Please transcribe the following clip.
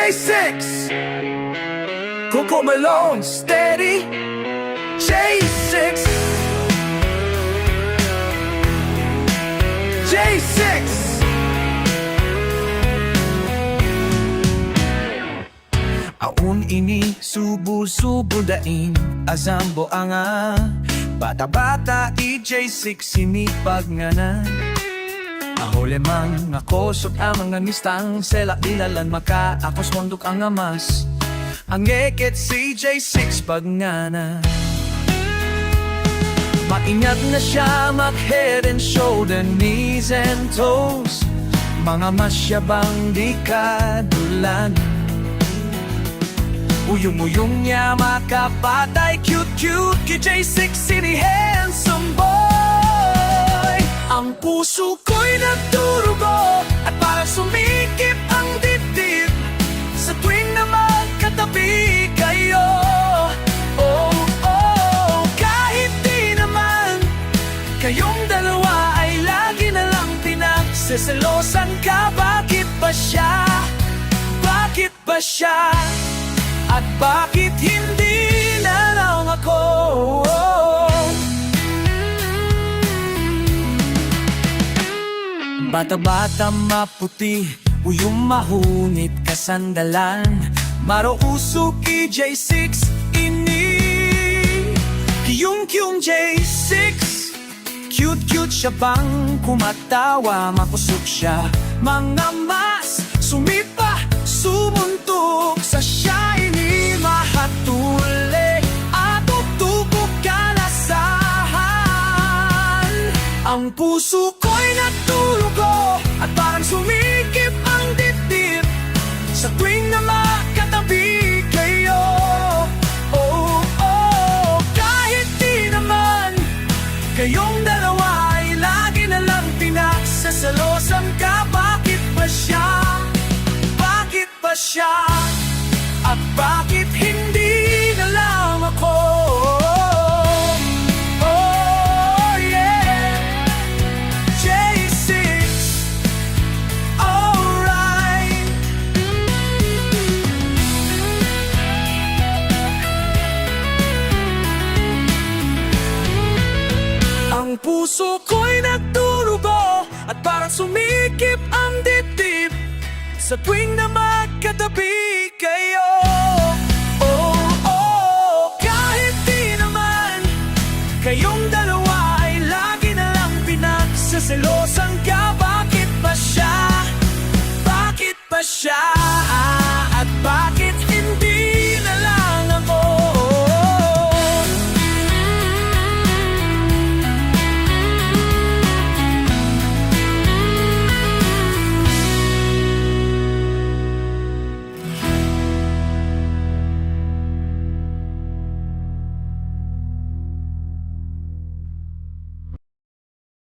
J6, Coco Malone, steady. J6, J6. Aun ini subu-subu daing azambo anga bata-bata EJ6 sinipag nga na ahole mang akosok ang mga ngistang sela ilalan maka akos konduk ang amas ang eket si J6 pag nga na maingat na siya mag head and shoulder, knees and toes mga masyabang di kadulan. Uyong-uyong niya makapatay, cute-cute kay J6 City handsome boy. Ang puso ko'y nagdurugo at parang sumikip ang dibdib sa tuwing na magkatabi kayo. Oh, oh, kahit di naman kayong dalawa ay lagi na lang pinagseselosan ka. Bakit ba siya? Bakit ba siya? At bakit hindi na lang ako? Bata-bata maputi, uyong mahunit kasandalan Marouso ki J6 ini Kiyong J6 Cute-cute siya bang kumatawa, makusok siya mga mas, sumipa, sumuntok sa siya mahatuli at tutupok kalasahan. Ang puso ko'y nagtulugo at parang sumikip ang dibdib sa tuwing na makatabi kayo. Oh, oh, kahit di naman kayong dalawa ay lagi na lang pinagsasalosan ka. Bakit ba siya? Bakit ba siya? At bakit hindi na lang ako? Oh yeah, J6, alright. Ang puso ko'y nagdurugo at parang sumikip ang dibdib sa tuwing na magkatabi kayo.